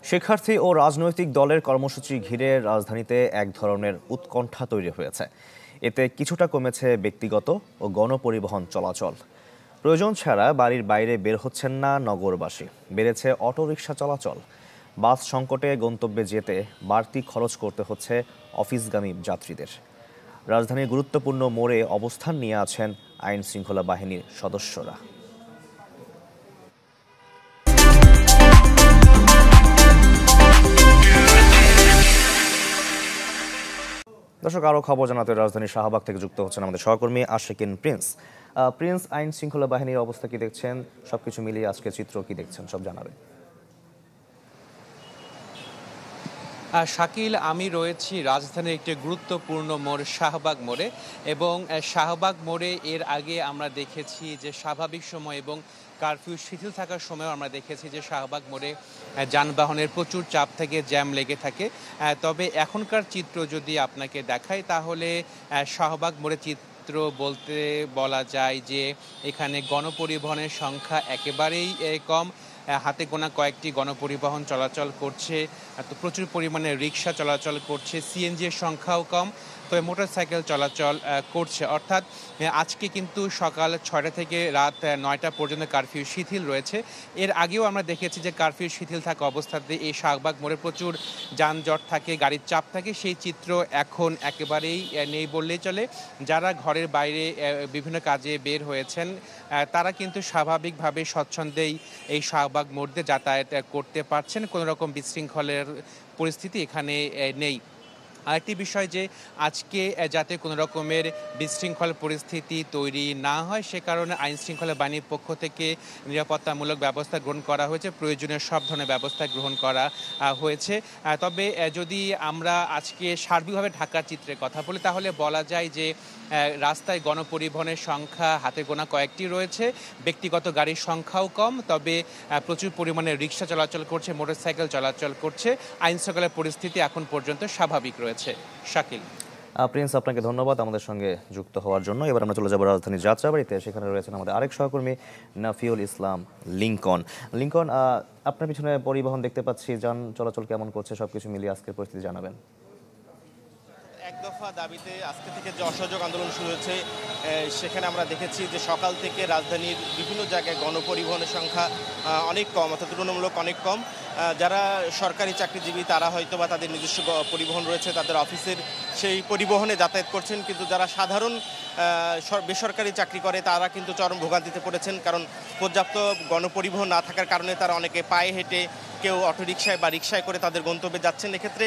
শিক্ষার্থী ও রাজনৈতিক দলের কর্মসূচি ঘিরে রাজধানীতে এক ধরনের উৎকণ্ঠা তৈরি হয়েছে। এতে কিছুটা কমেছে ব্যক্তিগত ও গণপরিবহন চলাচল। প্রয়োজন ছাড়া বাড়ির বাইরে বের হচ্ছেন না নগরবাসী। বেড়েছে অটোরিকশা চলাচল। বাস সংকটে গন্তব্যে যেতে বাড়তি খরচ করতে হচ্ছে অফিসগামী যাত্রীদের। রাজধানীর গুরুত্বপূর্ণ মোড়ে অবস্থান নিয়ে আছেন আইন শৃঙ্খলা বাহিনীর সদস্যরা। দর্শক, আরও খবর জানাতে রাজধানীর শাহবাগ থেকে যুক্ত হচ্ছেন আমাদের সহকর্মী আশিকিন প্রিন্স। প্রিন্স, আইন শৃঙ্খলা বাহিনীর অবস্থা কি দেখছেন? সবকিছু মিলিয়ে আজকে চিত্র কি দেখছেন, সব জানাবেন। শাকিল, আমি রয়েছি রাজধানীর একটি গুরুত্বপূর্ণ মোড় শাহবাগ মোড়ে, এবং শাহবাগ মোড়ে এর আগে আমরা দেখেছি যে স্বাভাবিক সময় এবং কারফিউ শিথিল থাকার সময়ও আমরা দেখেছি যে শাহবাগ মোড়ে যানবাহনের প্রচুর চাপ থেকে জ্যাম লেগে থাকে। তবে এখনকার চিত্র যদি আপনাকে দেখাই তাহলে শাহবাগ মোড়ে চিত্র বলতে বলা যায় যে এখানে গণপরিবহনের সংখ্যা একেবারেই কম। হাতে গোনা কয়েকটি গণপরিবহন চলাচল করছে, তো প্রচুর পরিমাণে রিক্সা চলাচল করছে, সিএনজি এর সংখ্যাও কম, তবে মোটরসাইকেল চলাচল করছে। অর্থাৎ আজকে কিন্তু সকাল 6টা থেকে রাত 9টা পর্যন্ত কারফিউ শিথিল রয়েছে। এর আগেও আমরা দেখেছি যে কারফিউ শিথিল থাকা অবস্থাতে এই শাহবাগ মোড়ে প্রচুর যানজট থাকে, গাড়ির চাপ থাকে। সেই চিত্র এখন একেবারেই নেই বললেই চলে। যারা ঘরের বাইরে বিভিন্ন কাজে বের হয়েছেন তারা কিন্তু স্বাভাবিকভাবে স্বচ্ছন্দেই এই শাহবাগ মোড় দিয়ে যাতায়াত করতে পারছেন। কোনো রকম বিশৃঙ্খলের পরিস্থিতি এখানে নেই। আরেকটি বিষয় যে আজকে যাতে কোনো রকমের বিশৃঙ্খল পরিস্থিতি তৈরি না হয় সে কারণে আইন শৃঙ্খলা বাহিনীর পক্ষ থেকে নিরাপত্তামূলক ব্যবস্থা গ্রহণ করা হয়েছে, প্রয়োজনীয় সব ধরনের ব্যবস্থা গ্রহণ করা হয়েছে। তবে যদি আমরা আজকে সার্বিকভাবে ঢাকার চিত্রের কথা বলি তাহলে বলা যায় যে রাস্তায় গণপরিবহনের সংখ্যা হাতে গোনা কয়েকটি রয়েছে, ব্যক্তিগত গাড়ির সংখ্যাও কম, তবে প্রচুর পরিমাণে রিক্সা চলাচল করছে, মোটরসাইকেল চলাচল করছে। আইন শৃঙ্খলার পরিস্থিতি এখন পর্যন্ত স্বাভাবিক রয়েছে। শাকিল। প্রিন্স, আপনাকে ধন্যবাদ আমাদের সঙ্গে যুক্ত হওয়ার জন্য। এবার আমরা চলে যাব রাজধানীর যাত্রাবাড়িতে। সেখানে রয়েছেন আমাদের আরেক সহকর্মী নাফিউল ইসলাম লিংকন। লিংকন, আপনার পিছনে পরিবহন দেখতে পাচ্ছি, যান চলাচল কেমন করছে? সবকিছু মিলিয়ে আজকের পরিস্থিতি জানাবেন। এক দফা দাবিতে আজকে থেকে যে অসহযোগ আন্দোলন শুরু হয়েছে সেখানে আমরা দেখেছি যে সকাল থেকে রাজধানীর বিভিন্ন জায়গায় গণপরিবহনের সংখ্যা অনেক কম, অর্থাৎ তুলনামূলক অনেক কম। যারা সরকারি চাকরিজীবী তারা হয়তো বা তাদের নিজস্ব পরিবহন রয়েছে, তাদের অফিসের সেই পরিবহনে যাতায়াত করছেন, কিন্তু যারা সাধারণ বেসরকারি চাকরি করে তারা কিন্তু চরম ভোগান্তিতে পড়েছেন, কারণ পর্যাপ্ত গণপরিবহন না থাকার কারণে তারা অনেকে পায়ে হেঁটে, কেউ অটোরিকশায় বা রিকশায় করে তাদের গন্তব্যে যাচ্ছেন। এক্ষেত্রে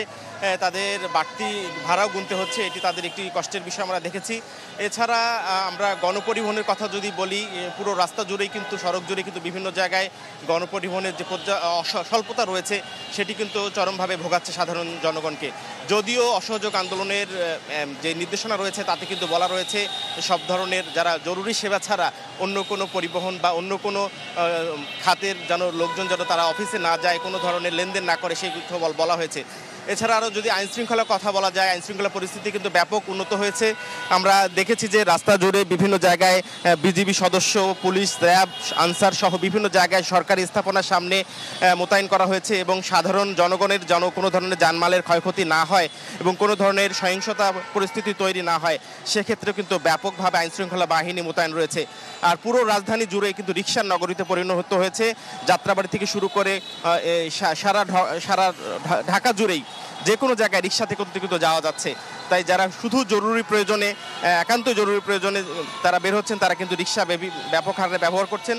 তাদের বাড়তি ভাড়াও গুনতে হচ্ছে, এটি তাদের একটি কষ্টের বিষয় আমরা দেখেছি। এছাড়া আমরা গণপরিবহনের কথা যদি বলি, পুরো রাস্তা জুড়েই কিন্তু, সড়ক জুড়ে কিন্তু বিভিন্ন জায়গায় গণপরিবহনের যে স্বল্পতা রয়েছে সেটি কিন্তু চরমভাবে ভোগাচ্ছে সাধারণ জনগণকে। যদিও অসহযোগ আন্দোলনের যে নির্দেশনা রয়েছে তাতে কিন্তু বলা রয়েছে সব ধরনের যারা জরুরি সেবা ছাড়া অন্য কোনো পরিবহন বা অন্য কোনো খাতের যেন লোকজন যেন তারা অফিসে না যায়, কোনো ধরনের লেনদেন না করে, সেই কথা বলা হয়েছে। এছাড়া আরও যদি আইনশৃঙ্খলার কথা বলা যায়, আইনশৃঙ্খলা পরিস্থিতি কিন্তু ব্যাপক উন্নত হয়েছে। আমরা দেখেছি যে রাস্তা জুড়ে বিভিন্ন জায়গায় বিজিবি সদস্য, পুলিশ, র্যাব, আনসার সহ বিভিন্ন জায়গায় সরকারি স্থাপনার সামনে মোতায়েন করা হয়েছে, এবং সাধারণ জনগণের যেন কোনো ধরনের জানমালের ক্ষয়ক্ষতি না হয় এবং কোনো ধরনের সহিংসতা পরিস্থিতি তৈরি না হয় সেক্ষেত্রে কিন্তু ব্যাপকভাবে আইনশৃঙ্খলা বাহিনী মোতায়েন রয়েছে। আর পুরো রাজধানী জুড়ে কিন্তু রিকশার নগরীতে পরিণত হয়েছে। যাত্রাবাড়ি থেকে শুরু করে সারা ঢাকা জুড়েই যে কোনো জায়গায় রিকশাতে কিন্তু যাওয়া যাচ্ছে। তাই যারা শুধু জরুরি প্রয়োজনে, একান্ত জরুরি প্রয়োজনে তারা বের হচ্ছেন তারা কিন্তু রিকশা ব্যাপক হারে ব্যবহার করছেন।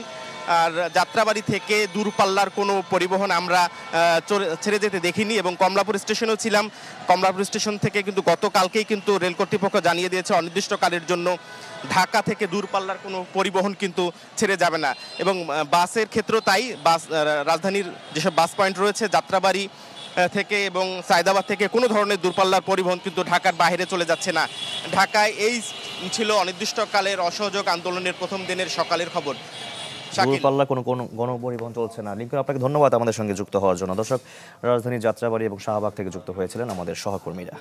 আর যাত্রাবাড়ি থেকে দূরপাল্লার কোনো পরিবহন আমরা ছেড়ে যেতে দেখিনি, এবং কমলাপুর স্টেশনেও ছিলাম। কমলাপুর স্টেশন থেকে কিন্তু গতকালকেই কিন্তু রেল কর্তৃপক্ষ জানিয়ে দিয়েছে অনির্দিষ্টকালের জন্য ঢাকা থেকে দূরপাল্লার কোনো পরিবহন কিন্তু ছেড়ে যাবে না। এবং বাসের ক্ষেত্রেও তাই, রাজধানীর যেসব বাস পয়েন্ট রয়েছে যাত্রাবাড়ি থেকে এবং সায়দাবাদ থেকে কোনো ধরনের দূরপাল্লার পরিবহন কিন্তু ঢাকার বাইরে চলে যাচ্ছে না। ঢাকায় এই ছিল অনির্দিষ্টকালের অসহযোগ আন্দোলনের প্রথম দিনের সকালের খবর। দূরপাল্লা কোনো গণপরিবহন চলছে না। লিংকন, আপনাকে ধন্যবাদ আমাদের সঙ্গে যুক্ত হওয়ার জন্য। দর্শক, রাজধানী যাত্রাবাড়ি এবং শাহবাগ থেকে যুক্ত হয়েছিলেন আমাদের সহকর্মীরা।